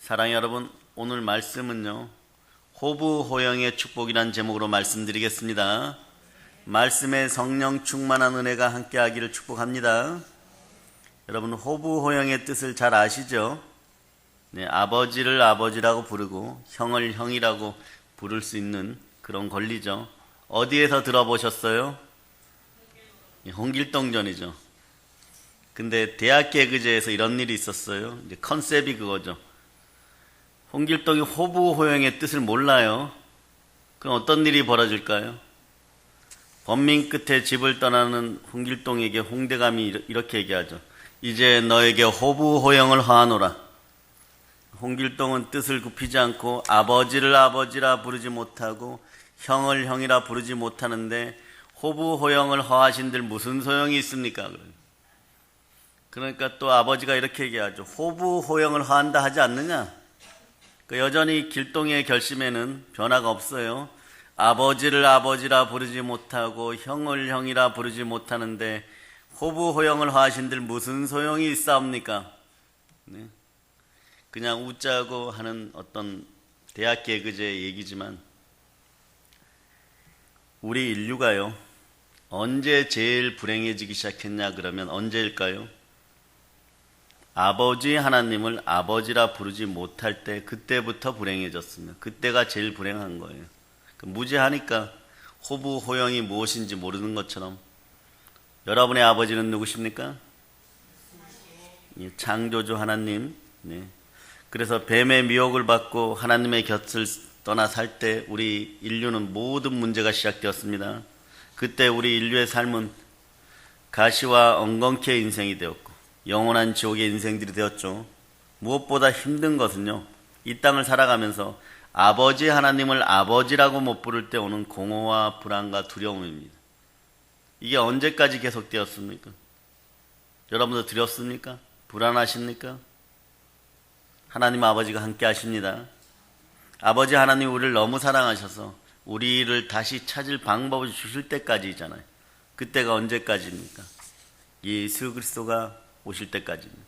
사랑의 여러분, 오늘 말씀은요, 호부호영의 축복이란 제목으로 말씀드리겠습니다. 말씀에 성령 충만한 은혜가 함께하기를 축복합니다. 여러분, 호부호영의 뜻을 잘 아시죠? 네, 아버지를 아버지라고 부르고 형을 형이라고 부를 수 있는 그런 권리죠. 어디에서 들어보셨어요? 홍길동전이죠. 근데 대학 개그제에서 이런 일이 있었어요. 이제 컨셉이 그거죠. 홍길동이 호부호영의 뜻을 몰라요. 그럼 어떤 일이 벌어질까요? 번민 끝에 집을 떠나는 홍길동에게 홍대감이 이렇게 얘기하죠. 이제 너에게 호부호영을 허하노라. 홍길동은 뜻을 굽히지 않고 아버지를 아버지라 부르지 못하고 형을 형이라 부르지 못하는데 호부호영을 허하신들 무슨 소용이 있습니까? 그러니까 또 아버지가 이렇게 얘기하죠. 호부호영을 허한다 하지 않느냐? 여전히 길동의 결심에는 변화가 없어요. 아버지를 아버지라 부르지 못하고 형을 형이라 부르지 못하는데 호부호영을 허하신들 무슨 소용이 있사옵니까? 네. 그냥 웃자고 하는 어떤 대학 개그제 얘기지만 우리 인류가요, 언제 제일 불행해지기 시작했냐 그러면 언제일까요? 아버지 하나님을 아버지라 부르지 못할 때 그때부터 불행해졌습니다. 그때가 제일 불행한 거예요. 무지하니까 호부호영이 무엇인지 모르는 것처럼 여러분의 아버지는 누구십니까? 창조주 하나님. 네. 그래서 뱀의 미혹을 받고 하나님의 곁을 떠나 살 때 우리 인류는 모든 문제가 시작되었습니다. 그때 우리 인류의 삶은 가시와 엉겅퀴의 인생이 되었고 영원한 지옥의 인생들이 되었죠. 무엇보다 힘든 것은요, 이 땅을 살아가면서 아버지 하나님을 아버지라고 못 부를 때 오는 공허와 불안과 두려움입니다. 이게 언제까지 계속되었습니까? 여러분도 두렵습니까? 불안하십니까? 하나님 아버지가 함께 하십니다. 아버지 하나님이 우리를 너무 사랑하셔서 우리를 다시 찾을 방법을 주실 때까지잖아요. 그때가 언제까지입니까? 예수 그리스도가 오실 때까지입니다.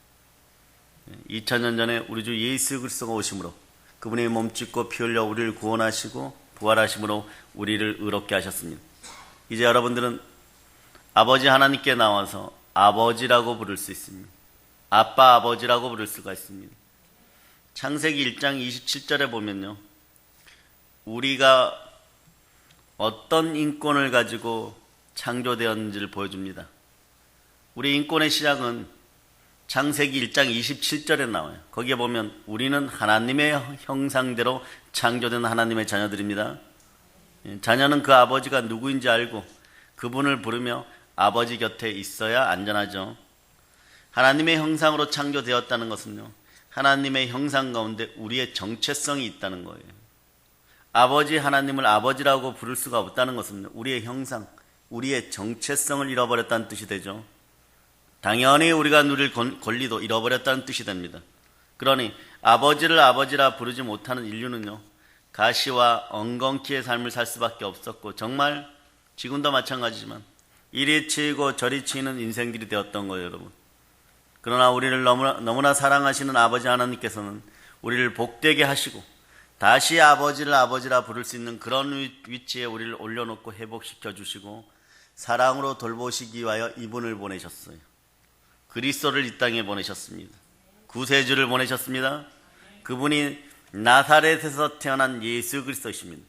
2000년 전에 우리 주 예수 그리스도가 오심으로 그분의 몸짓고 피 흘려 우리를 구원하시고 부활하심으로 우리를 의롭게 하셨습니다. 이제 여러분들은 아버지 하나님께 나와서 아버지라고 부를 수 있습니다. 아빠 아버지라고 부를 수가 있습니다. 창세기 1장 27절에 보면요, 우리가 어떤 인권을 가지고 창조되었는지를 보여줍니다. 우리 인권의 시작은 창세기 1장 27절에 나와요. 거기에 보면 우리는 하나님의 형상대로 창조된 하나님의 자녀들입니다. 자녀는 그 아버지가 누구인지 알고 그분을 부르며 아버지 곁에 있어야 안전하죠. 하나님의 형상으로 창조되었다는 것은요, 하나님의 형상 가운데 우리의 정체성이 있다는 거예요. 아버지 하나님을 아버지라고 부를 수가 없다는 것은 우리의 형상, 우리의 정체성을 잃어버렸다는 뜻이 되죠. 당연히 우리가 누릴 권리도 잃어버렸다는 뜻이 됩니다. 그러니 아버지를 아버지라 부르지 못하는 인류는요, 가시와 엉겅퀴의 삶을 살 수밖에 없었고 정말 지금도 마찬가지지만 이리 치이고 저리 치이는 인생들이 되었던 거예요, 여러분. 그러나 우리를 너무나 사랑하시는 아버지 하나님께서는 우리를 복되게 하시고 다시 아버지를 아버지라 부를 수 있는 그런 위치에 우리를 올려놓고 회복시켜 주시고 사랑으로 돌보시기 위하여 이분을 보내셨어요. 그리스도를 이 땅에 보내셨습니다. 구세주를 보내셨습니다. 그분이 나사렛에서 태어난 예수 그리스도이십니다.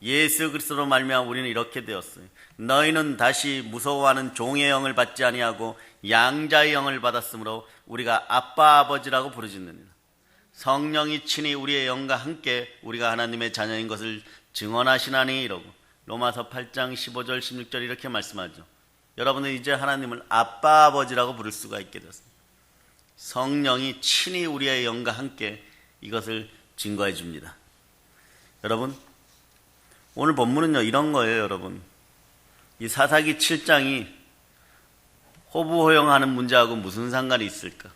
예수 그리스도로 말미암아 우리는 이렇게 되었어요. 너희는 다시 무서워하는 종의 영을 받지 아니하고 양자의 영을 받았으므로 우리가 아빠 아버지라고 부르짖느니라. 성령이 친히 우리의 영과 함께 우리가 하나님의 자녀인 것을 증언하시나니 이러고 로마서 8장 15절 16절 이렇게 말씀하죠. 여러분은 이제 하나님을 아빠 아버지라고 부를 수가 있게 됐습니다. 성령이 친히 우리의 영과 함께 이것을 증거해 줍니다. 여러분, 오늘 본문은요 이런 거예요. 여러분, 이 사사기 7장이 호부호영하는 문제하고 무슨 상관이 있을까?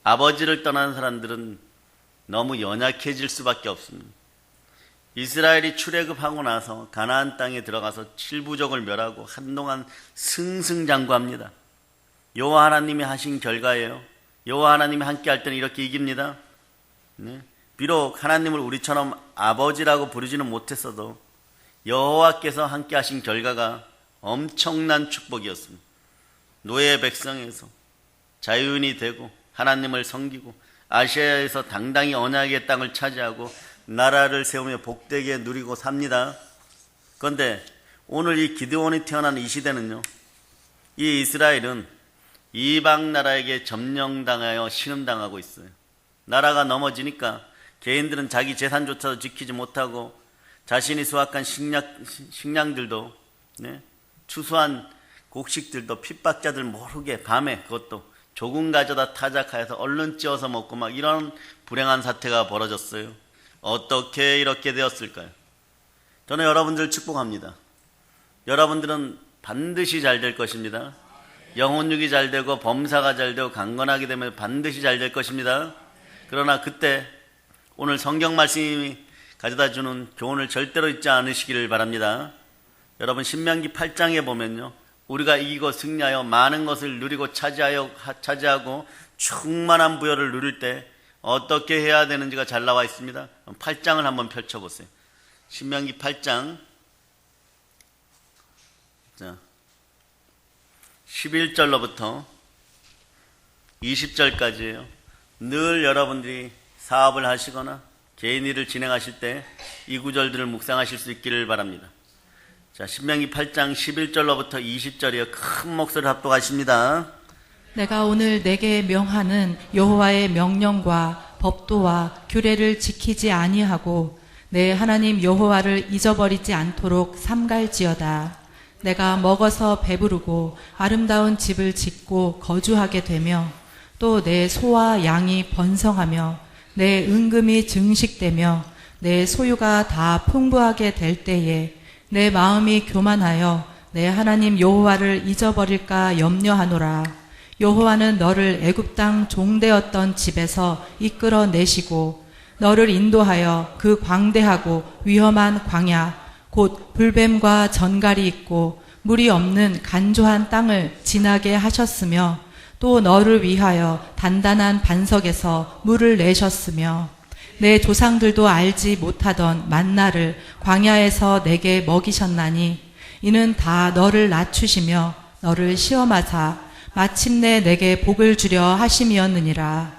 아버지를 떠나는 사람들은 너무 연약해질 수밖에 없습니다. 이스라엘이 출애굽하고 나서 가나안 땅에 들어가서 7부족을 멸하고 한동안 승승장구합니다. 여호와 하나님이 하신 결과예요. 여호와 하나님이 함께 할 때는 이렇게 이깁니다. 비록 하나님을 우리처럼 아버지라고 부르지는 못했어도 여호와께서 함께 하신 결과가 엄청난 축복이었습니다. 노예 백성에서 자유인이 되고 하나님을 섬기고 아시아에서 당당히 언약의 땅을 차지하고 나라를 세우며 복되게 누리고 삽니다. 그런데 오늘 이 기드온이 태어난 이 시대는요, 이 이스라엘은 이방 나라에게 점령당하여 신음당하고 있어요. 나라가 넘어지니까 개인들은 자기 재산조차도 지키지 못하고 자신이 수확한 식량들도, 추수한 곡식들도 핍박자들 모르게 밤에 그것도 조금 가져다 타작하여서 얼른 찌어서 먹고 막 이런 불행한 사태가 벌어졌어요. 어떻게 이렇게 되었을까요? 저는 여러분들 축복합니다. 여러분들은 반드시 잘 될 것입니다. 영혼육이 잘 되고 범사가 잘 되고 강건하게 되면 반드시 잘 될 것입니다. 그러나 그때 오늘 성경 말씀이 가져다 주는 교훈을 절대로 잊지 않으시기를 바랍니다. 여러분 신명기 8장에 보면요, 우리가 이기고 승리하여 많은 것을 누리고 차지하고 충만한 부여를 누릴 때 어떻게 해야 되는지가 잘 나와 있습니다. 8장을 한번 펼쳐보세요. 신명기 8장 11절로부터 20절까지예요. 늘 여러분들이 사업을 하시거나 개인 일을 진행하실 때 이 구절들을 묵상하실 수 있기를 바랍니다. 자, 신명기 8장 11절로부터 20절이요. 큰 목소리를 합독하십니다. 내가 오늘 내게 명하는 여호와의 명령과 법도와 규례를 지키지 아니하고 내 하나님 여호와를 잊어버리지 않도록 삼갈지어다. 내가 먹어서 배부르고 아름다운 집을 짓고 거주하게 되며 또 내 소와 양이 번성하며 내 은금이 증식되며 내 소유가 다 풍부하게 될 때에 내 마음이 교만하여 내 하나님 여호와를 잊어버릴까 염려하노라. 여호와는 너를 애굽 땅 종되었던 집에서 이끌어 내시고 너를 인도하여 그 광대하고 위험한 광야 곧 불뱀과 전갈이 있고 물이 없는 간조한 땅을 지나게 하셨으며 또 너를 위하여 단단한 반석에서 물을 내셨으며 내 조상들도 알지 못하던 만나를 광야에서 내게 먹이셨나니 이는 다 너를 낮추시며 너를 시험하사 마침내 내게 복을 주려 하심이었느니라.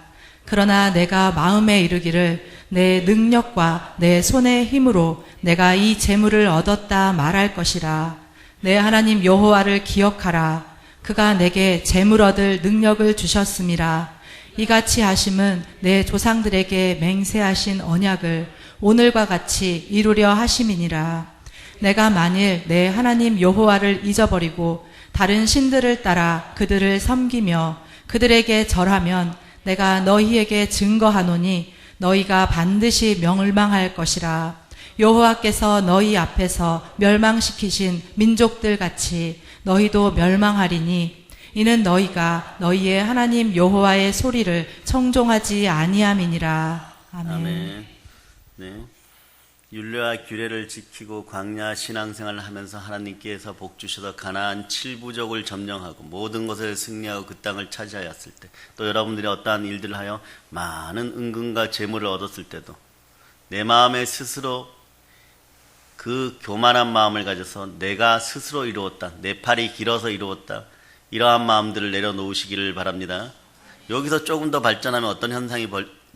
그러나 내가 마음에 이르기를 내 능력과 내 손의 힘으로 내가 이 재물을 얻었다 말할 것이라. 내 하나님 여호와를 기억하라. 그가 내게 재물 얻을 능력을 주셨음이라. 이같이 하심은 내 조상들에게 맹세하신 언약을 오늘과 같이 이루려 하심이니라. 내가 만일 내 하나님 여호와를 잊어버리고 다른 신들을 따라 그들을 섬기며 그들에게 절하면 내가 너희에게 증거하노니 너희가 반드시 멸망할 것이라. 여호와께서 너희 앞에서 멸망시키신 민족들 같이 너희도 멸망하리니 이는 너희가 너희의 하나님 여호와의 소리를 청종하지 아니함이니라. 아멘. 아멘. 네. 율례와 규례를 지키고 광야 신앙생활을 하면서 하나님께서 복 주셔서 가나안 7부족을 점령하고 모든 것을 승리하고 그 땅을 차지하였을 때, 또 여러분들이 어떠한 일들을 하여 많은 은금과 재물을 얻었을 때도 내 마음에 스스로 그 교만한 마음을 가져서 내가 스스로 이루었다, 내 팔이 길어서 이루었다, 이러한 마음들을 내려놓으시기를 바랍니다. 여기서 조금 더 발전하면 어떤 현상이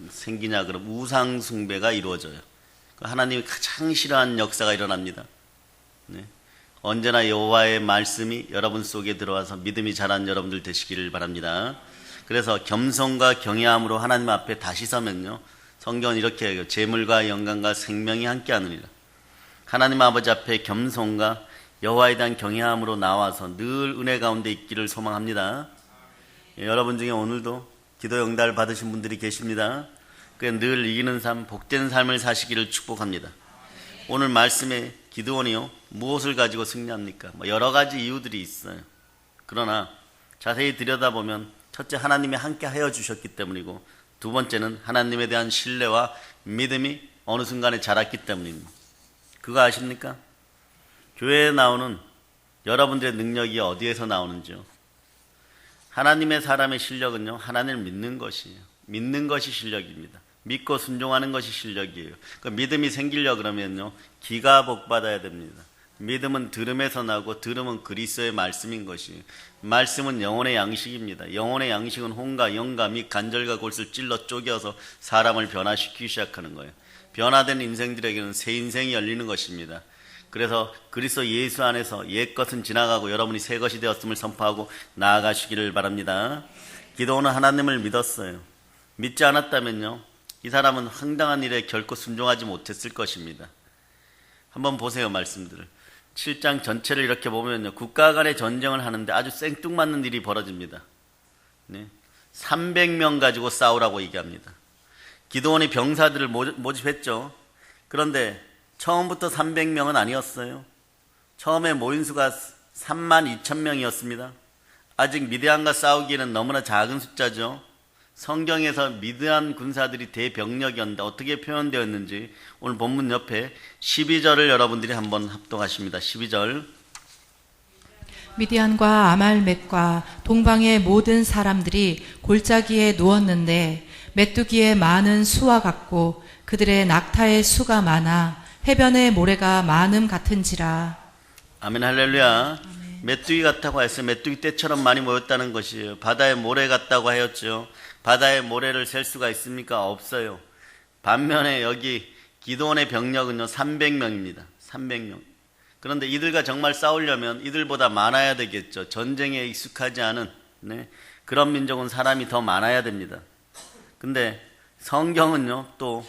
생기냐 그럼 우상 숭배가 이루어져요. 하나님이 가장 싫어하는 역사가 일어납니다. 네. 언제나 여호와의 말씀이 여러분 속에 들어와서 믿음이 자란 여러분들 되시기를 바랍니다. 그래서 겸손과 경외함으로 하나님 앞에 다시 서면요, 성경은 이렇게 해요. 재물과 영광과 생명이 함께하느니라. 하나님 아버지 앞에 겸손과 여호와에 대한 경외함으로 나와서 늘 은혜 가운데 있기를 소망합니다. 여러분 중에 오늘도 기도 응답을 받으신 분들이 계십니다. 늘 이기는 삶, 복된 삶을 사시기를 축복합니다. 오늘 말씀에 기드온이요, 무엇을 가지고 승리합니까? 여러 가지 이유들이 있어요. 그러나 자세히 들여다보면 첫째, 하나님이 함께 하여 주셨기 때문이고, 두 번째는 하나님에 대한 신뢰와 믿음이 어느 순간에 자랐기 때문입니다. 그거 아십니까? 교회에 나오는 여러분들의 능력이 어디에서 나오는지요? 하나님의 사람의 실력은요, 하나님을 믿는 것이에요. 믿는 것이 실력입니다. 믿고 순종하는 것이 실력이에요. 그 믿음이 생기려 그러면요, 기가 복 받아야 됩니다. 믿음은 들음에서 나고 들음은 그리스도의 말씀인 것이에요. 말씀은 영혼의 양식입니다. 영혼의 양식은 혼과 영과 및 간절과 골수를 찔러 쪼개어서 사람을 변화시키기 시작하는 거예요. 변화된 인생들에게는 새 인생이 열리는 것입니다. 그래서 그리스도 예수 안에서 옛 것은 지나가고 여러분이 새 것이 되었음을 선포하고 나아가시기를 바랍니다. 기도는 하나님을 믿었어요. 믿지 않았다면요, 이 사람은 황당한 일에 결코 순종하지 못했을 것입니다. 한번 보세요, 말씀들을. 7장 전체를 이렇게 보면요, 국가 간의 전쟁을 하는데 아주 생뚱맞는 일이 벌어집니다. 네. 300명 가지고 싸우라고 얘기합니다. 기드온이 병사들을 모집했죠. 그런데 처음부터 300명은 아니었어요. 처음에 모인 수가 32,000명이었습니다. 아직 미디안과 싸우기에는 너무나 작은 숫자죠. 성경에서 미디안 군사들이 대병력이었는데 어떻게 표현되었는지 오늘 본문 옆에 12절을 여러분들이 한번 합독하십니다. 12절. 미디안과 아말렉과 동방의 모든 사람들이 골짜기에 누웠는데 메뚜기의 많은 수와 같고 그들의 낙타의 수가 많아 해변의 모래가 많음 같은지라. 아멘, 할렐루야. 메뚜기 같다고 했어요. 메뚜기 떼처럼 많이 모였다는 것이에요. 바다의 모래 같다고 하였죠. 바다의 모래를 셀 수가 있습니까? 없어요. 반면에 여기 기드온의 병력은요, 300명입니다. 300명. 그런데 이들과 정말 싸우려면 이들보다 많아야 되겠죠. 전쟁에 익숙하지 않은, 네, 그런 민족은 사람이 더 많아야 됩니다. 근데 성경은요, 또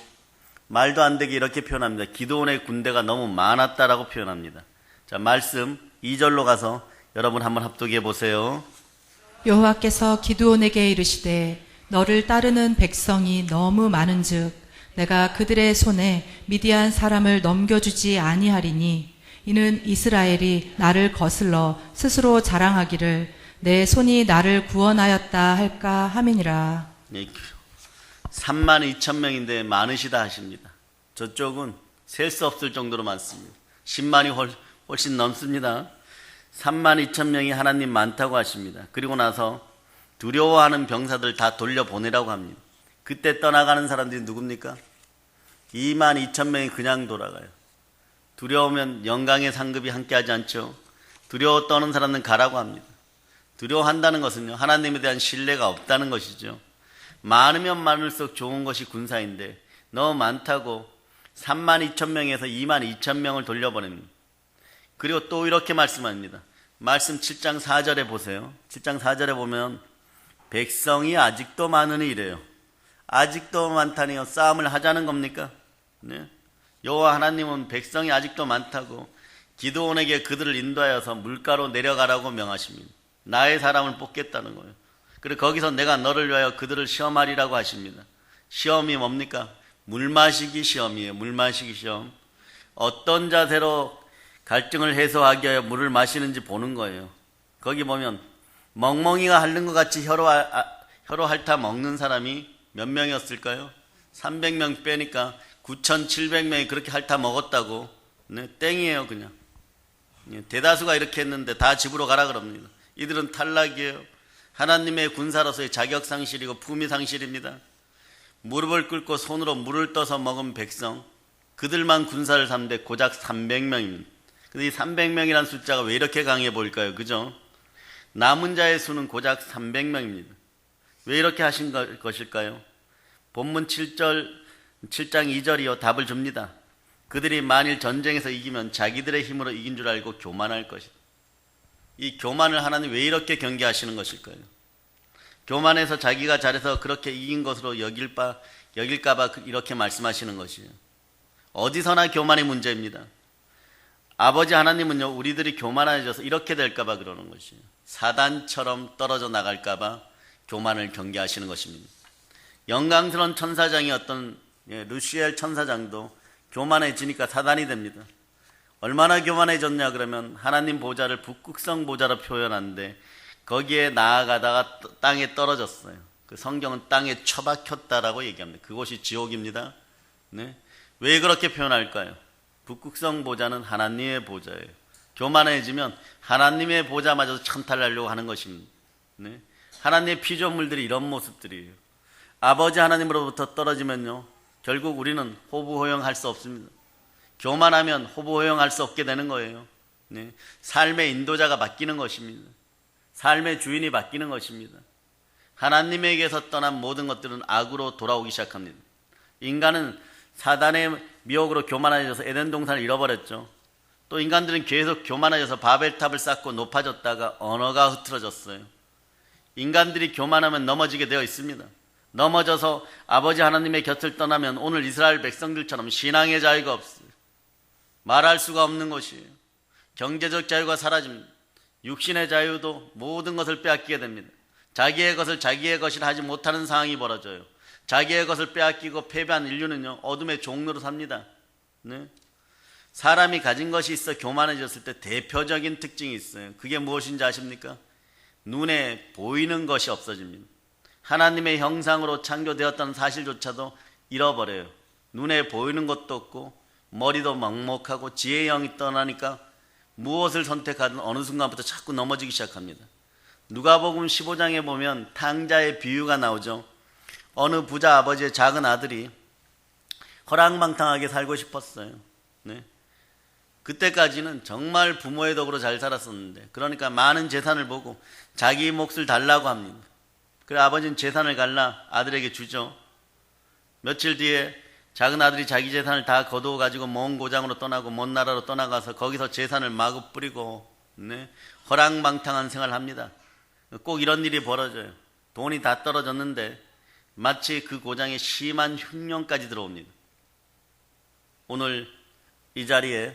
말도 안 되게 이렇게 표현합니다. 기드온의 군대가 너무 많았다라고 표현합니다. 자, 말씀 2절로 가서 여러분 한번 합독해 보세요. 여호와께서 기드온에게 이르시되 너를 따르는 백성이 너무 많은즉 내가 그들의 손에 미디안 사람을 넘겨주지 아니하리니 이는 이스라엘이 나를 거슬러 스스로 자랑하기를 내 손이 나를 구원하였다 할까 함이니라. 네, 32,000명인데 많으시다 하십니다. 저쪽은 셀 수 없을 정도로 많습니다. 10만이 훨씬 넘습니다. 32,000명이 하나님 많다고 하십니다. 그리고 나서 두려워하는 병사들 다 돌려보내라고 합니다. 그때 떠나가는 사람들이 누굽니까? 22,000명이 그냥 돌아가요. 두려우면 영광의 상급이 함께하지 않죠. 두려워 떠는 사람은 가라고 합니다. 두려워한다는 것은요, 하나님에 대한 신뢰가 없다는 것이죠. 많으면 많을수록 좋은 것이 군사인데 너무 많다고 32,000명에서 22,000명을 돌려보냅니다. 그리고 또 이렇게 말씀합니다. 말씀 7장 4절에 보세요. 7장 4절에 보면 백성이 아직도 많으니 이래요. 아직도 많다니요. 싸움을 하자는 겁니까? 네. 여호와 하나님은 백성이 아직도 많다고 기드온에게 그들을 인도하여서 물가로 내려가라고 명하십니다. 나의 사람을 뽑겠다는 거예요. 그리고 거기서 내가 너를 위하여 그들을 시험하리라고 하십니다. 시험이 뭡니까? 물 마시기 시험이에요. 물 마시기 시험. 어떤 자세로 갈증을 해소하기 위하여 물을 마시는지 보는 거예요. 거기 보면 멍멍이가 핥는 것 같이 혀로 핥아 먹는 사람이 몇 명이었을까요? 300명 빼니까 9,700명이 그렇게 핥아 먹었다고. 네, 땡이에요 그냥. 대다수가 이렇게 했는데 다 집으로 가라 그럽니다. 이들은 탈락이에요. 하나님의 군사로서의 자격상실이고 품위상실입니다. 무릎을 꿇고 손으로 물을 떠서 먹은 백성, 그들만 군사를 삼되 고작 300명입니다. 근데 이 300명이라는 숫자가 왜 이렇게 강해 보일까요? 그죠? 남은 자의 수는 고작 300명입니다. 왜 이렇게 하신 것일까요? 본문 7장 2절이요. 답을 줍니다. 그들이 만일 전쟁에서 이기면 자기들의 힘으로 이긴 줄 알고 교만할 것이다. 이 교만을 하나님 왜 이렇게 경계하시는 것일까요? 교만해서 자기가 잘해서 그렇게 이긴 것으로 여길까 봐 이렇게 말씀하시는 것이에요. 어디서나 교만의 문제입니다. 아버지 하나님은요, 우리들이 교만해져서 이렇게 될까 봐 그러는 것이에요. 사단처럼 떨어져 나갈까 봐 교만을 경계하시는 것입니다. 영광스러운 천사장이었던 루시엘 천사장도 교만해지니까 사단이 됩니다. 얼마나 교만해졌냐 그러면 하나님 보좌를 북극성 보좌로 표현하는데 거기에 나아가다가 땅에 떨어졌어요. 그 성경은 땅에 처박혔다라고 얘기합니다. 그곳이 지옥입니다. 네? 왜 그렇게 표현할까요? 북극성 보좌는 하나님의 보좌예요. 교만해지면 하나님의 보좌마저도 천탈하려고 하는 것입니다. 네? 하나님의 피조물들이 이런 모습들이에요. 아버지 하나님으로부터 떨어지면요, 결국 우리는 호부호영할 수 없습니다. 교만하면 호부호영할 수 없게 되는 거예요. 네. 삶의 인도자가 바뀌는 것입니다. 삶의 주인이 바뀌는 것입니다. 하나님에게서 떠난 모든 것들은 악으로 돌아오기 시작합니다. 인간은 사단의 미혹으로 교만해져서 에덴 동산을 잃어버렸죠. 또 인간들은 계속 교만해져서 바벨탑을 쌓고 높아졌다가 언어가 흐트러졌어요. 인간들이 교만하면 넘어지게 되어 있습니다. 넘어져서 아버지 하나님의 곁을 떠나면 오늘 이스라엘 백성들처럼 신앙의 자유가 없어요. 말할 수가 없는 것이에요. 경제적 자유가 사라집니다. 육신의 자유도 모든 것을 빼앗기게 됩니다. 자기의 것을 자기의 것이라 하지 못하는 상황이 벌어져요. 자기의 것을 빼앗기고 패배한 인류는요, 어둠의 종로로 삽니다. 네? 사람이 가진 것이 있어 교만해졌을 때 대표적인 특징이 있어요. 그게 무엇인지 아십니까? 눈에 보이는 것이 없어집니다. 하나님의 형상으로 창조되었다는 사실조차도 잃어버려요. 눈에 보이는 것도 없고 머리도 먹먹하고 지혜의 영이 떠나니까 무엇을 선택하든 어느 순간부터 자꾸 넘어지기 시작합니다. 누가복음 15장에 보면 탕자의 비유가 나오죠. 어느 부자 아버지의 작은 아들이 허랑방탕하게 살고 싶었어요. 네. 그때까지는 정말 부모의 덕으로 잘 살았었는데, 그러니까 많은 재산을 보고 자기 몫을 달라고 합니다. 그래 아버지는 재산을 갈라 아들에게 주죠. 며칠 뒤에 작은 아들이 자기 재산을 다 거두어 가지고 먼 고장으로 떠나고 먼 나라로 떠나가서 거기서 재산을 마구 뿌리고, 네, 허랑방탕한 생활을 합니다. 꼭 이런 일이 벌어져요. 돈이 다 떨어졌는데 마치 그 고장에 심한 흉년까지 들어옵니다. 오늘 이 자리에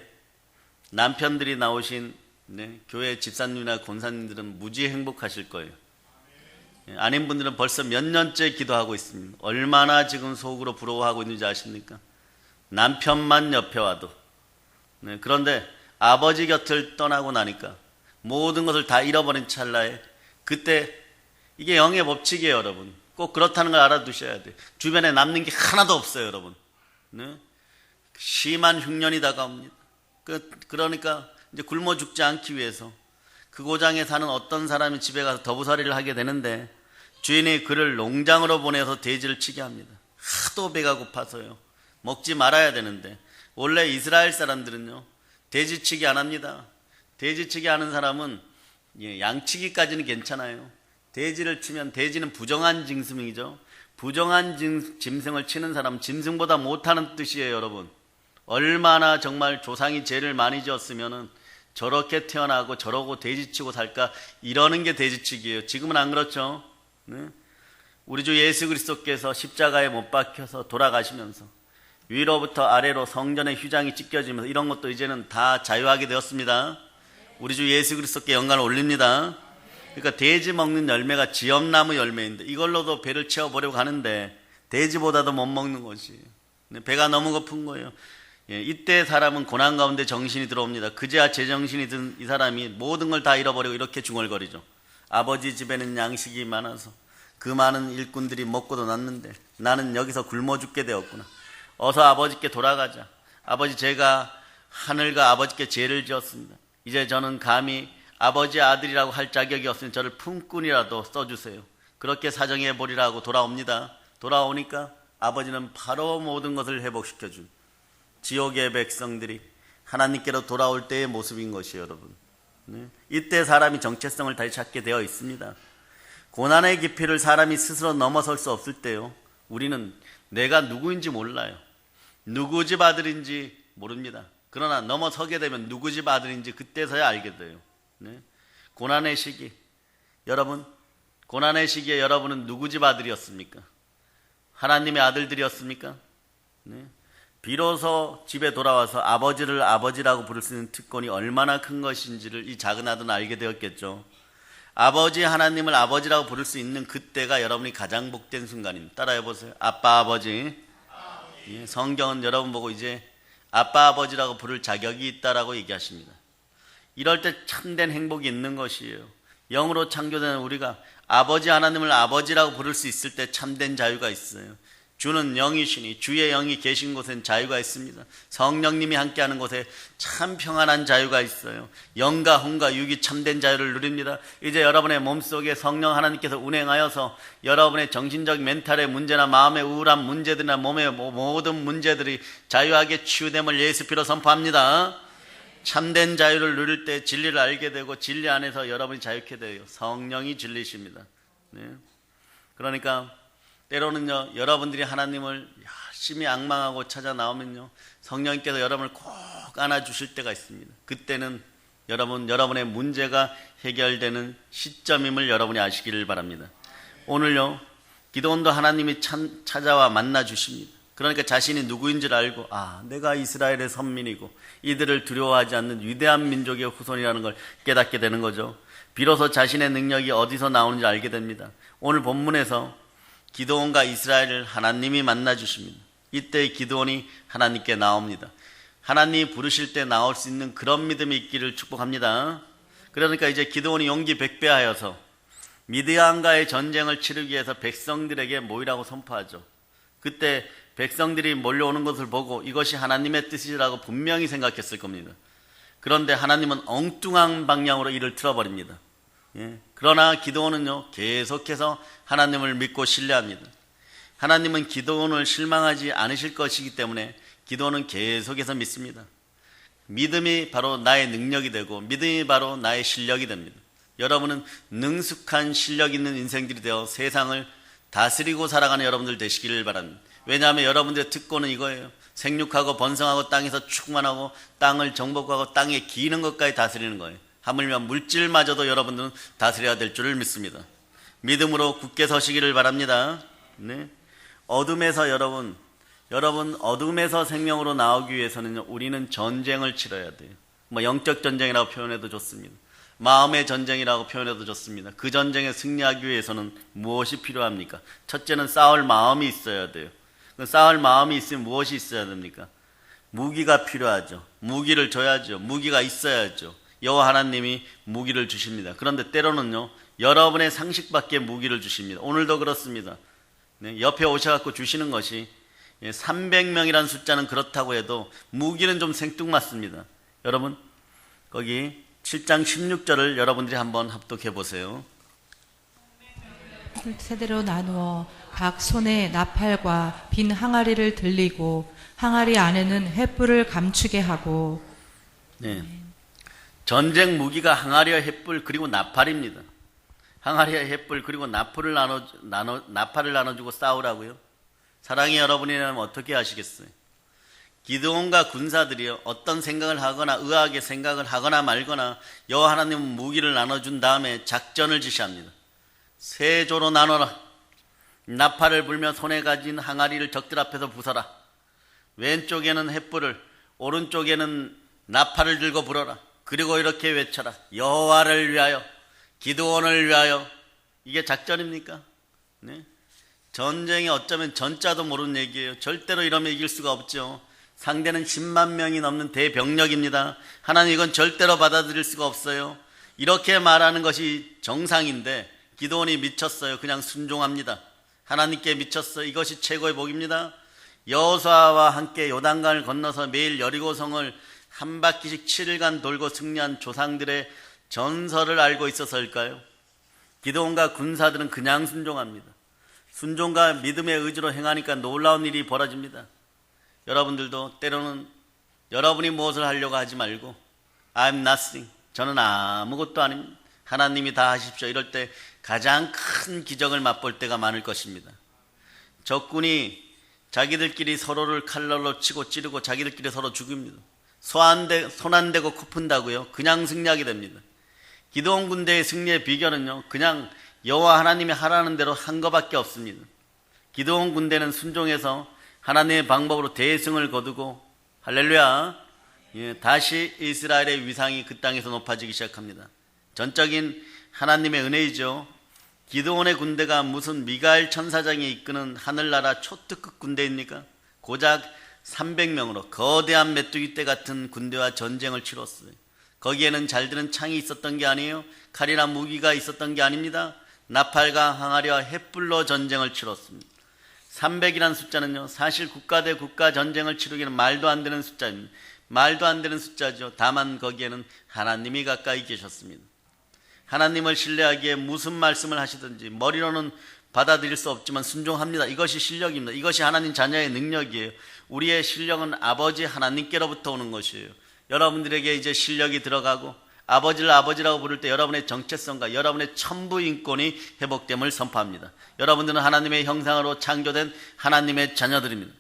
남편들이 나오신, 네, 교회 집사님이나 권사님들은 무지 행복하실 거예요. 아닌분들은 벌써 몇 년째 기도하고 있습니다. 얼마나 지금 속으로 부러워하고 있는지 아십니까? 남편만 옆에 와도. 네, 그런데 아버지 곁을 떠나고 나니까 모든 것을 다 잃어버린 찰나에, 그때 이게 영의 법칙이에요, 여러분. 꼭 그렇다는 걸 알아두셔야 돼요. 주변에 남는 게 하나도 없어요, 여러분. 네? 심한 흉년이 다가옵니다. 그러니까 이제 굶어 죽지 않기 위해서 그 고장에 사는 어떤 사람이 집에 가서 더부살이를 하게 되는데, 주인이 그를 농장으로 보내서 돼지를 치게 합니다. 하도 배가 고파서요. 먹지 말아야 되는데, 원래 이스라엘 사람들은요, 돼지치기 안 합니다. 돼지치기 하는 사람은 양치기까지는 괜찮아요. 돼지를 치면 돼지는 부정한 짐승이죠. 부정한 짐승을 치는 사람은 짐승보다 못하는 뜻이에요, 여러분. 얼마나 정말 조상이 죄를 많이 지었으면은 저렇게 태어나고 저러고 돼지치고 살까, 이러는 게 돼지치기예요. 지금은 안 그렇죠. 네? 우리 주 예수 그리스도께서 십자가에 못 박혀서 돌아가시면서 위로부터 아래로 성전의 휘장이 찢겨지면서 이런 것도 이제는 다 자유하게 되었습니다. 우리 주 예수 그리스도께 영광을 올립니다. 그러니까 돼지 먹는 열매가 지엄나무 열매인데 이걸로도 배를 채워보려고 하는데 돼지보다도 못 먹는 것이, 배가 너무 고픈 거예요. 이때 사람은 고난 가운데 정신이 들어옵니다. 그제야 제정신이 든 이 사람이 모든 걸 다 잃어버리고 이렇게 중얼거리죠. 아버지 집에는 양식이 많아서 그 많은 일꾼들이 먹고도 났는데 나는 여기서 굶어 죽게 되었구나. 어서 아버지께 돌아가자. 아버지, 제가 하늘과 아버지께 죄를 지었습니다. 이제 저는 감히 아버지 아들이라고 할 자격이 없으니 저를 품꾼이라도 써주세요. 그렇게 사정해 보리라고 돌아옵니다. 돌아오니까 아버지는 바로 모든 것을 회복시켜준 지옥의 백성들이 하나님께로 돌아올 때의 모습인 것이에요, 여러분. 네? 이때 사람이 정체성을 다시 찾게 되어 있습니다. 고난의 깊이를 사람이 스스로 넘어설 수 없을 때요, 우리는 내가 누구인지 몰라요. 누구 집 아들인지 모릅니다. 그러나 넘어서게 되면 누구 집 아들인지 그때서야 알게 돼요. 네? 고난의 시기, 여러분, 고난의 시기에 여러분은 누구 집 아들이었습니까? 하나님의 아들들이었습니까? 네? 비로소 집에 돌아와서 아버지를 아버지라고 부를 수 있는 특권이 얼마나 큰 것인지를 이 작은 아들은 알게 되었겠죠. 아버지 하나님을 아버지라고 부를 수 있는 그때가 여러분이 가장 복된 순간입니다. 따라해 보세요. 아빠, 아버지. 예, 성경은 여러분 보고 이제 아빠, 아버지라고 부를 자격이 있다라고 얘기하십니다. 이럴 때 참된 행복이 있는 것이에요. 영으로 창조된 우리가 아버지 하나님을 아버지라고 부를 수 있을 때 참된 자유가 있어요. 주는 영이시니 주의 영이 계신 곳엔 자유가 있습니다. 성령님이 함께하는 곳에 참 평안한 자유가 있어요. 영과 혼과 육이 참된 자유를 누립니다. 이제 여러분의 몸속에 성령 하나님께서 운행하여서 여러분의 정신적 멘탈의 문제나 마음의 우울한 문제들이나 몸의 모든 문제들이 자유하게 치유됨을 예수 피로 선포합니다. 참된 자유를 누릴 때 진리를 알게 되고 진리 안에서 여러분이 자유케 돼요. 성령이 진리십니다. 네. 그러니까 때로는요, 여러분들이 하나님을 열심히 앙망하고 찾아 나오면요, 성령님께서 여러분을 꼭 안아주실 때가 있습니다. 그때는 여러분의 문제가 해결되는 시점임을 여러분이 아시기를 바랍니다. 오늘요, 기도원도 하나님이 찾아와 만나 주십니다. 그러니까 자신이 누구인 줄 알고, 내가 이스라엘의 선민이고 이들을 두려워하지 않는 위대한 민족의 후손이라는 걸 깨닫게 되는 거죠. 비로소 자신의 능력이 어디서 나오는지 알게 됩니다. 오늘 본문에서 기드온과 이스라엘을 하나님이 만나 주십니다. 이때 기드온이 하나님께 나옵니다. 하나님이 부르실 때 나올 수 있는 그런 믿음이 있기를 축복합니다. 그러니까 이제 기드온이 용기 백배하여서 미디안과의 전쟁을 치르기 위해서 백성들에게 모이라고 선포하죠. 그때 백성들이 몰려오는 것을 보고 이것이 하나님의 뜻이라고 분명히 생각했을 겁니다. 그런데 하나님은 엉뚱한 방향으로 이를 틀어버립니다. 그러나 기드온은요, 계속해서 하나님을 믿고 신뢰합니다. 하나님은 기드온을 실망하지 않으실 것이기 때문에 기드온은 계속해서 믿습니다. 믿음이 바로 나의 능력이 되고 믿음이 바로 나의 실력이 됩니다. 여러분은 능숙한 실력 있는 인생들이 되어 세상을 다스리고 살아가는 여러분들 되시기를 바랍니다. 왜냐하면 여러분들의 특권은 이거예요. 생육하고 번성하고 땅에서 충만하고 땅을 정복하고 땅에 기는 것까지 다스리는 거예요. 하물며 물질마저도 여러분들은 다스려야 될 줄을 믿습니다. 믿음으로 굳게 서시기를 바랍니다. 네. 어둠에서 여러분 어둠에서 생명으로 나오기 위해서는 우리는 전쟁을 치러야 돼요. 영적 전쟁이라고 표현해도 좋습니다. 마음의 전쟁이라고 표현해도 좋습니다. 그 전쟁에 승리하기 위해서는 무엇이 필요합니까? 첫째는 싸울 마음이 있어야 돼요. 싸울 마음이 있으면 무엇이 있어야 됩니까? 무기가 필요하죠. 무기를 줘야죠. 무기가 있어야죠. 여호와 하나님이 무기를 주십니다. 그런데 때로는요, 여러분의 상식 밖에 무기를 주십니다. 오늘도 그렇습니다. 네, 옆에 오셔갖고 주시는 것이 300명이라는 숫자는 그렇다고 해도 무기는 좀 생뚱맞습니다. 여러분, 거기 7장 16절을 여러분들이 한번 합독해 보세요. 세대로 나누어 각 손에 나팔과 빈 항아리를 들리고 항아리 안에는 횃불을 감추게 하고. 네. 전쟁 무기가 항아리와 횃불 그리고 나팔입니다. 항아리와 횃불 그리고 나팔을 나눠주고 싸우라고요? 사랑의 여러분이라면 어떻게 하시겠어요? 기드온과 군사들이요, 어떤 생각을 하거나 의아하게 생각을 하거나 말거나 여호와 하나님은 무기를 나눠준 다음에 작전을 지시합니다. 세 조로 나눠라. 나팔을 불며 손에 가진 항아리를 적들 앞에서 부숴라. 왼쪽에는 횃불을, 오른쪽에는 나팔을 들고 불어라. 그리고 이렇게 외쳐라. 여호와를 위하여, 기드온을 위하여. 이게 작전입니까? 네? 전쟁이 어쩌면 전자도 모르는 얘기예요. 절대로 이러면 이길 수가 없죠. 상대는 10만 명이 넘는 대병력입니다. 하나님 이건 절대로 받아들일 수가 없어요. 이렇게 말하는 것이 정상인데 기드온이 미쳤어요. 그냥 순종합니다. 하나님께 미쳤어요. 이것이 최고의 복입니다. 여호수아와 함께 요단강을 건너서 매일 여리고성을 한 바퀴씩 7일간 돌고 승리한 조상들의 전설을 알고 있어서일까요? 기드온과 군사들은 그냥 순종합니다. 순종과 믿음의 의지로 행하니까 놀라운 일이 벌어집니다. 여러분들도 때로는 여러분이 무엇을 하려고 하지 말고 I'm nothing, 저는 아무것도 아닙니다, 하나님이 다 하십시오, 이럴 때 가장 큰 기적을 맛볼 때가 많을 것입니다. 적군이 자기들끼리 서로를 칼날로 치고 찌르고 자기들끼리 서로 죽입니다. 손 안 대고 코 푼다고요? 그냥 승리하게 됩니다. 기드온 군대의 승리의 비결은요, 그냥 여호와 하나님이 하라는 대로 한 것밖에 없습니다. 기드온 군대는 순종해서 하나님의 방법으로 대승을 거두고, 할렐루야, 다시 이스라엘의 위상이 그 땅에서 높아지기 시작합니다. 전적인 하나님의 은혜이죠. 기드온의 군대가 무슨 미가엘 천사장이 이끄는 하늘나라 초특급 군대입니까? 고작 300명으로 거대한 메뚜기 떼 같은 군대와 전쟁을 치렀어요. 거기에는 잘 드는 창이 있었던 게 아니에요. 칼이나 무기가 있었던 게 아닙니다. 나팔과 항아리와 횃불로 전쟁을 치렀습니다. 300이라는 숫자는요, 사실 국가 대 국가 전쟁을 치르기는 말도 안 되는 숫자입니다. 말도 안 되는 숫자죠. 다만 거기에는 하나님이 가까이 계셨습니다. 하나님을 신뢰하기에 무슨 말씀을 하시든지 머리로는 받아들일 수 없지만 순종합니다. 이것이 실력입니다. 이것이 하나님 자녀의 능력이에요. 우리의 실력은 아버지 하나님께로부터 오는 것이에요. 여러분들에게 이제 실력이 들어가고 아버지를 아버지라고 부를 때 여러분의 정체성과 여러분의 천부 인권이 회복됨을 선포합니다. 여러분들은 하나님의 형상으로 창조된 하나님의 자녀들입니다.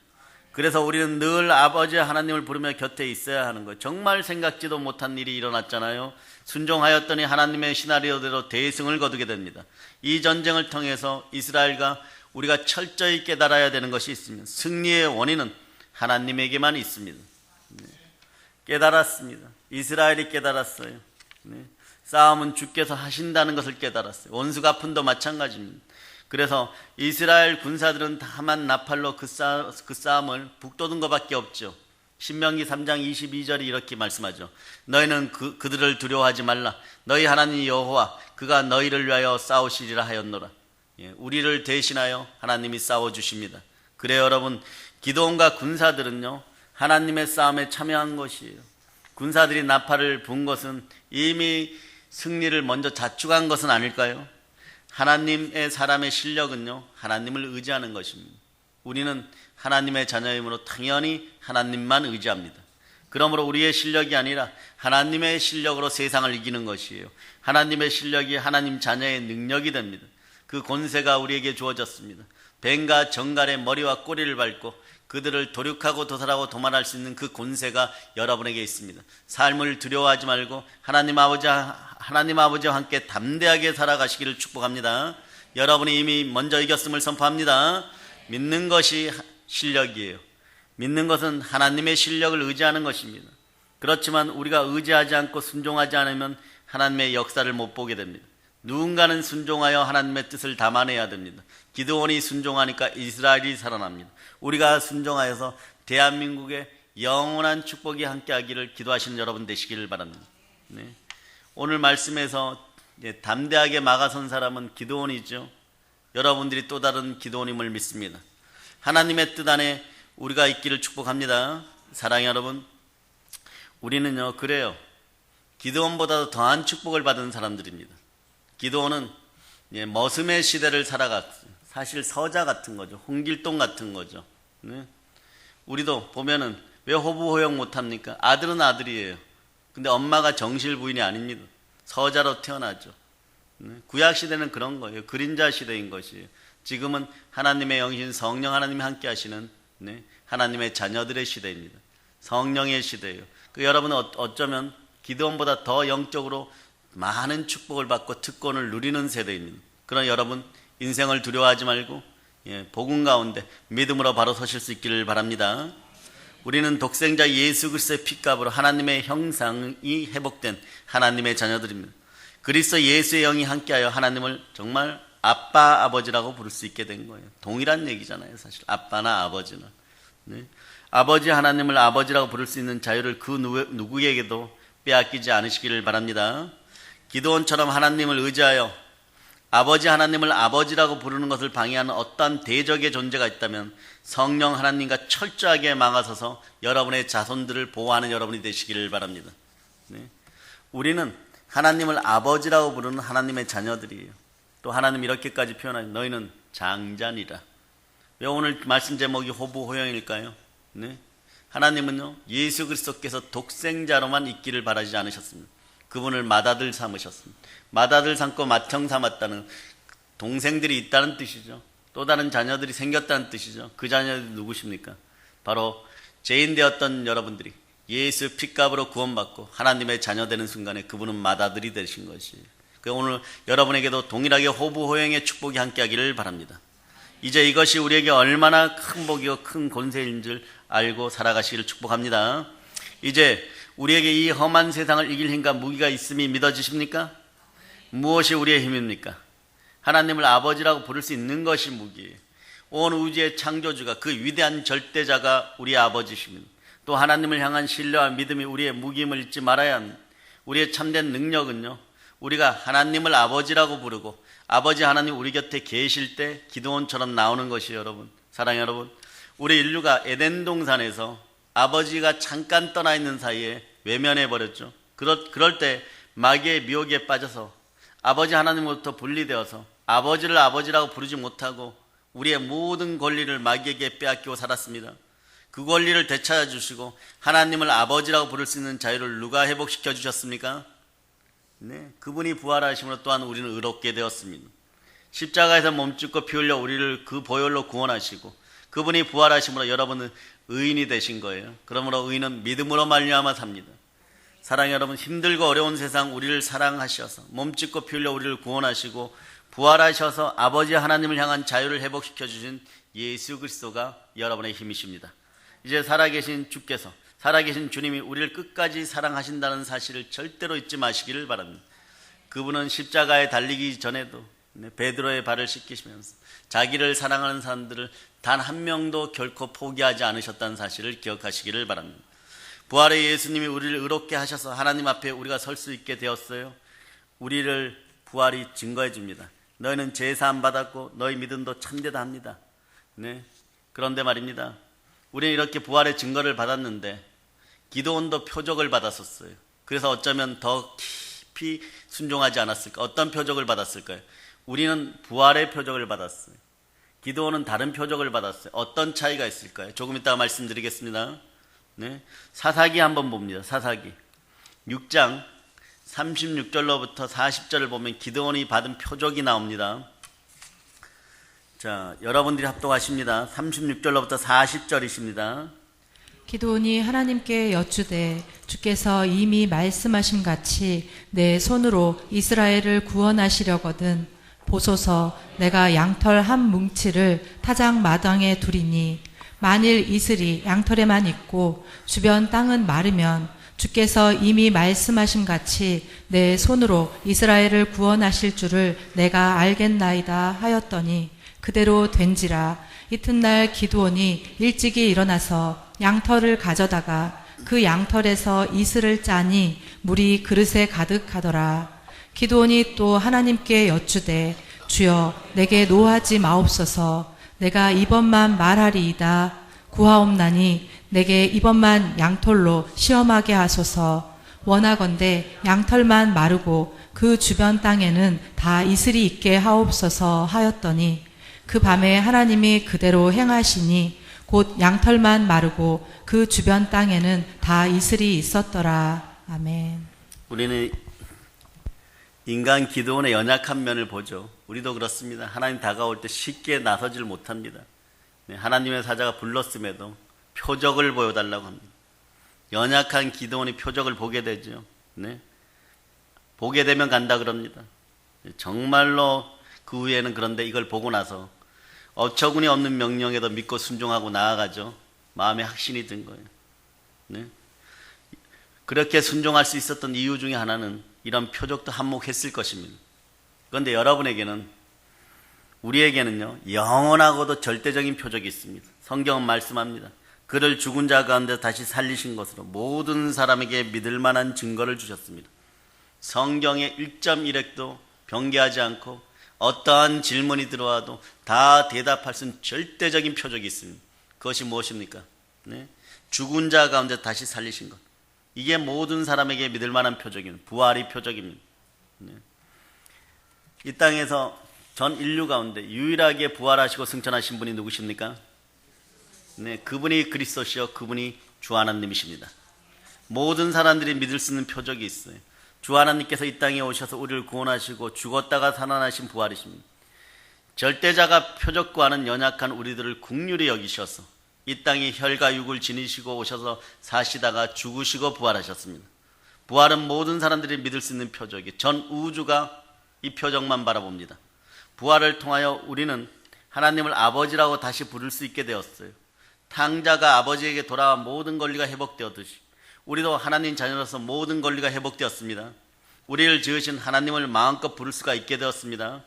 그래서 우리는 늘 아버지 하나님을 부르며 곁에 있어야 하는 거예요. 정말 생각지도 못한 일이 일어났잖아요. 순종하였더니 하나님의 시나리오대로 대승을 거두게 됩니다. 이 전쟁을 통해서 이스라엘과 우리가 철저히 깨달아야 되는 것이 있습니다. 승리의 원인은 하나님에게만 있습니다. 깨달았습니다. 이스라엘이 깨달았어요. 싸움은 주께서 하신다는 것을 깨달았어요. 원수 갚음도 마찬가지입니다. 그래서 이스라엘 군사들은 다만 나팔로 그 싸움을 북돋은 것밖에 없죠. 신명기 3장 22절이 이렇게 말씀하죠. 너희는 그들을 두려워하지 말라. 너희 하나님 여호와 그가 너희를 위하여 싸우시리라 하였노라. 우리를 대신하여 하나님이 싸워주십니다. 그래요 여러분, 기드온과 군사들은요 하나님의 싸움에 참여한 것이에요. 군사들이 나팔을 분 것은 이미 승리를 먼저 자축한 것은 아닐까요? 하나님의 사람의 실력은요 하나님을 의지하는 것입니다. 우리는 하나님의 자녀이므로 당연히 하나님만 의지합니다. 그러므로 우리의 실력이 아니라 하나님의 실력으로 세상을 이기는 것이에요. 하나님의 실력이 하나님 자녀의 능력이 됩니다. 그 권세가 우리에게 주어졌습니다. 뱀과 정갈의 머리와 꼬리를 밟고 그들을 도륙하고 도살하고 도말할 수 있는 그 권세가 여러분에게 있습니다. 삶을 두려워하지 말고 하나님 아버지와 함께 담대하게 살아가시기를 축복합니다. 여러분이 이미 먼저 이겼음을 선포합니다. 믿는 것이 실력이에요. 믿는 것은 하나님의 실력을 의지하는 것입니다. 그렇지만 우리가 의지하지 않고 순종하지 않으면 하나님의 역사를 못 보게 됩니다. 누군가는 순종하여 하나님의 뜻을 담아내야 됩니다. 기드온이 순종하니까 이스라엘이 살아납니다. 우리가 순종하여서 대한민국의 영원한 축복이 함께하기를 기도하시는 여러분 되시기를 바랍니다. 오늘 말씀에서 담대하게 막아선 사람은 기드온이죠. 여러분들이 또 다른 기드온임을 믿습니다. 하나님의 뜻 안에 우리가 있기를 축복합니다. 사랑의 여러분, 우리는요 그래요. 기드온보다도 더한 축복을 받은 사람들입니다. 기드온은 머슴의 시대를 살아갔어요. 사실 서자 같은 거죠. 홍길동 같은 거죠. 우리도 보면은 왜 호부호영 못합니까? 아들은 아들이에요. 근데 엄마가 정실 부인이 아닙니다. 서자로 태어나죠. 구약 시대는 그런 거예요. 그림자 시대인 것이에요. 지금은 하나님의 영신 성령 하나님이 함께 하시는 하나님의 자녀들의 시대입니다. 성령의 시대예요. 여러분은 어쩌면 기드온보다 더 영적으로 많은 축복을 받고 특권을 누리는 세대입니다. 그러나 여러분 인생을 두려워하지 말고 복음 가운데 믿음으로 바로 서실 수 있기를 바랍니다. 우리는 독생자 예수 그리스도의 피값으로 하나님의 형상이 회복된 하나님의 자녀들입니다. 그리스도 예수의 영이 함께하여 하나님을 정말 아빠 아버지라고 부를 수 있게 된 거예요. 동일한 얘기잖아요. 사실 아빠나 아버지는 아버지 하나님을 아버지라고 부를 수 있는 자유를 그 누구에게도 빼앗기지 않으시기를 바랍니다. 기드온처럼 하나님을 의지하여 아버지 하나님을 아버지라고 부르는 것을 방해하는 어떠한 대적의 존재가 있다면 성령 하나님과 철저하게 막아서서 여러분의 자손들을 보호하는 여러분이 되시기를 바랍니다. 우리는 하나님을 아버지라고 부르는 하나님의 자녀들이에요. 또 하나님 이렇게까지 표현하죠. 너희는 장자니라. 왜 오늘 말씀 제목이 호부호영일까요? 하나님은요 예수 그리스도께서 독생자로만 있기를 바라지 않으셨습니다. 그분을 맏아들 삼으셨습니다. 맏아들 삼고 맏형 삼았다는 동생들이 있다는 뜻이죠. 또 다른 자녀들이 생겼다는 뜻이죠. 그 자녀들이 누구십니까? 바로 죄인 되었던 여러분들이 예수 피값으로 구원받고 하나님의 자녀 되는 순간에 그분은 맏아들이 되신 것이에요. 오늘 여러분에게도 동일하게 호부호영의 축복이 함께하기를 바랍니다. 이제 이것이 우리에게 얼마나 큰 복이요 큰 권세인 줄 알고 살아가시기를 축복합니다. 이제 우리에게 이 험한 세상을 이길 힘과 무기가 있음이 믿어지십니까? 무엇이 우리의 힘입니까? 하나님을 아버지라고 부를 수 있는 것이 무기예요. 온 우주의 창조주가 그 위대한 절대자가 우리의 아버지십니다. 또 하나님을 향한 신뢰와 믿음이 우리의 무기임을 잊지 말아야 합니다. 우리의 참된 능력은요 우리가 하나님을 아버지라고 부르고 아버지 하나님 우리 곁에 계실 때 기드온처럼 나오는 것이에요. 여러분 사랑하는 여러분, 우리 인류가 에덴 동산에서 아버지가 잠깐 떠나 있는 사이에 외면해 버렸죠. 그럴 때 마귀의 미혹에 빠져서 아버지 하나님으로부터 분리되어서 아버지를 아버지라고 부르지 못하고 우리의 모든 권리를 마귀에게 빼앗기고 살았습니다. 그 권리를 되찾아 주시고 하나님을 아버지라고 부를 수 있는 자유를 누가 회복시켜 주셨습니까? 네, 그분이 부활하심으로 또한 우리는 의롭게 되었습니다. 십자가에서 몸짓고 피 흘려 우리를 그 보혈로 구원하시고 그분이 부활하심으로 여러분은 의인이 되신 거예요. 그러므로 의인은 믿음으로 말미암아 삽니다. 사랑하는 여러분, 힘들고 어려운 세상 우리를 사랑하셔서 몸짓고 피 흘려 우리를 구원하시고 부활하셔서 아버지 하나님을 향한 자유를 회복시켜 주신 예수 그리스도가 여러분의 힘이십니다. 이제 살아계신 주께서, 살아계신 주님이 우리를 끝까지 사랑하신다는 사실을 절대로 잊지 마시기를 바랍니다. 그분은 십자가에 달리기 전에도 베드로의 발을 씻기시면서 자기를 사랑하는 사람들을 단 한 명도 결코 포기하지 않으셨다는 사실을 기억하시기를 바랍니다. 부활의 예수님이 우리를 의롭게 하셔서 하나님 앞에 우리가 설 수 있게 되었어요. 우리를 부활이 증거해 줍니다. 너희는 제사함 받았고 너희 믿음도 참되다 합니다. 네. 그런데 말입니다. 우리는 이렇게 부활의 증거를 받았는데 기도원도 표적을 받았었어요. 그래서 어쩌면 더 깊이 순종하지 않았을까? 어떤 표적을 받았을까요? 우리는 부활의 표적을 받았어요. 기도원은 다른 표적을 받았어요. 어떤 차이가 있을까요? 조금 이따가 말씀드리겠습니다. 네. 사사기 한번 봅니다. 사사기 6장 36절로부터 40절을 보면 기드온이 받은 표적이 나옵니다. 자, 여러분들이 합독하십니다. 36절로부터 40절이십니다. 기드온이 하나님께 여쭈되 주께서 이미 말씀하신 같이 내 손으로 이스라엘을 구원하시려거든 보소서 내가 양털 한 뭉치를 타작 마당에 두리니 만일 이슬이 양털에만 있고 주변 땅은 마르면 주께서 이미 말씀하신 같이 내 손으로 이스라엘을 구원하실 줄을 내가 알겠나이다 하였더니 그대로 된지라. 이튿날 기드온이 일찍이 일어나서 양털을 가져다가 그 양털에서 이슬을 짜니 물이 그릇에 가득하더라. 기드온이 또 하나님께 여쭈되 주여 내게 노하지 마옵소서. 내가 이번만 말하리이다. 구하옵나니 내게 이번만 양털로 시험하게 하소서. 원하건대 양털만 마르고 그 주변 땅에는 다 이슬이 있게 하옵소서 하였더니 그 밤에 하나님이 그대로 행하시니 곧 양털만 마르고 그 주변 땅에는 다 이슬이 있었더라. 아멘. 우리는 인간 기드온의 연약한 면을 보죠. 우리도 그렇습니다. 하나님 다가올 때 쉽게 나서질 못합니다. 하나님의 사자가 불렀음에도 표적을 보여달라고 합니다. 연약한 기드온이 표적을 보게 되죠. 네. 보게 되면 간다 그럽니다. 정말로 그 후에는 그런데 이걸 보고 나서 어처구니 없는 명령에도 믿고 순종하고 나아가죠. 마음에 확신이 든 거예요. 네. 그렇게 순종할 수 있었던 이유 중에 하나는 이런 표적도 한몫했을 것입니다. 그런데 여러분에게는, 우리에게는요, 영원하고도 절대적인 표적이 있습니다. 성경은 말씀합니다. 그를 죽은 자 가운데 다시 살리신 것으로 모든 사람에게 믿을 만한 증거를 주셨습니다. 성경의 1.1획도 변개하지 않고 어떠한 질문이 들어와도 다 대답할 수 있는 절대적인 표적이 있습니다. 그것이 무엇입니까? 네? 죽은 자 가운데 다시 살리신 것. 이게 모든 사람에게 믿을 만한 표적입니다. 부활이 표적입니다. 네. 이 땅에서 전 인류 가운데 유일하게 부활하시고 승천하신 분이 누구십니까? 네, 그분이 그리스도시요 그분이 주 하나님이십니다. 모든 사람들이 믿을 수 있는 표적이 있어요. 주 하나님께서 이 땅에 오셔서 우리를 구원하시고 죽었다가 살아나신 부활이십니다. 절대자가 표적과는 연약한 우리들을 긍휼히 여기셔서 이 땅에 혈과 육을 지니시고 오셔서 사시다가 죽으시고 부활하셨습니다. 부활은 모든 사람들이 믿을 수 있는 표적이에요. 전 우주가 이 표적만 바라봅니다. 부활을 통하여 우리는 하나님을 아버지라고 다시 부를 수 있게 되었어요. 탕자가 아버지에게 돌아와 모든 권리가 회복되었듯이 우리도 하나님 자녀로서 모든 권리가 회복되었습니다. 우리를 지으신 하나님을 마음껏 부를 수가 있게 되었습니다.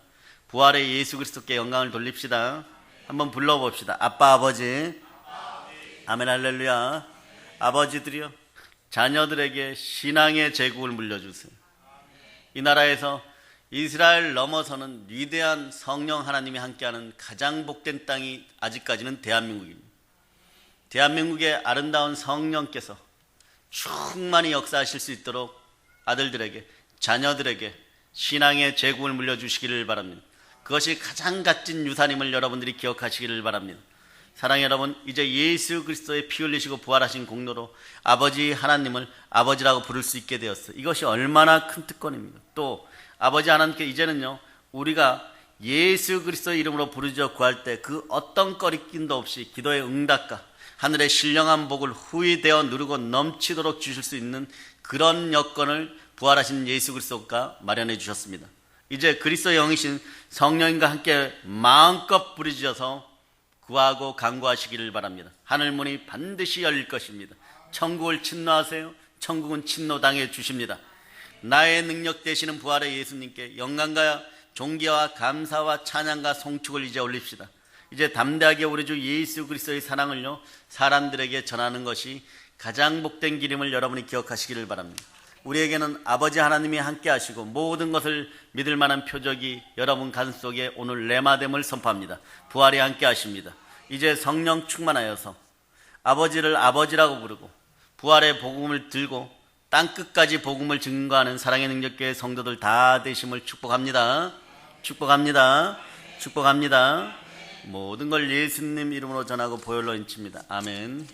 부활의 예수 그리스도께 영광을 돌립시다. 한번 불러봅시다. 아빠 아버지. 아멘 할렐루야. 아버지들이여, 자녀들에게 신앙의 제국을 물려주세요. 이 나라에서 이스라엘 넘어서는 위대한 성령 하나님이 함께하는 가장 복된 땅이 아직까지는 대한민국입니다. 대한민국의 아름다운 성령께서 충만히 역사하실 수 있도록 아들들에게, 자녀들에게 신앙의 제국을 물려주시기를 바랍니다. 그것이 가장 값진 유산임을 여러분들이 기억하시기를 바랍니다. 사랑하는 여러분, 이제 예수 그리스도의 피 흘리시고 부활하신 공로로 아버지 하나님을 아버지라고 부를 수 있게 되었어요. 이것이 얼마나 큰 특권입니까? 또 아버지 하나님께 이제는요, 우리가 예수 그리스도의 이름으로 부르짖어 구할 때 그 어떤 꺼리낌도 없이 기도의 응답과 하늘의 신령한 복을 후히되어 누르고 넘치도록 주실 수 있는 그런 여건을 부활하신 예수 그리스도가 마련해 주셨습니다. 이제 그리스도의 영이신 성령님과 함께 마음껏 부르짖어서 구하고 간구하시기를 바랍니다. 하늘문이 반드시 열릴 것입니다. 천국을 침노하세요. 천국은 침노당해 주십니다. 나의 능력 되시는 부활의 예수님께 영광과 존귀와 감사와 찬양과 송축을 이제 올립시다. 이제 담대하게 우리 주 예수 그리스도의 사랑을요, 사람들에게 전하는 것이 가장 복된 길임을 여러분이 기억하시기를 바랍니다. 우리에게는 아버지 하나님이 함께 하시고 모든 것을 믿을 만한 표적이 여러분 가슴속에 오늘 레마됨을 선포합니다. 부활이 함께 하십니다. 이제 성령 충만하여서 아버지를 아버지라고 부르고 부활의 복음을 들고 땅끝까지 복음을 증거하는 사랑의 능력교회 성도들 다 되심을 축복합니다. 축복합니다. 축복합니다. 모든 걸 예수님 이름으로 전하고 보혈로 인칩니다. 아멘.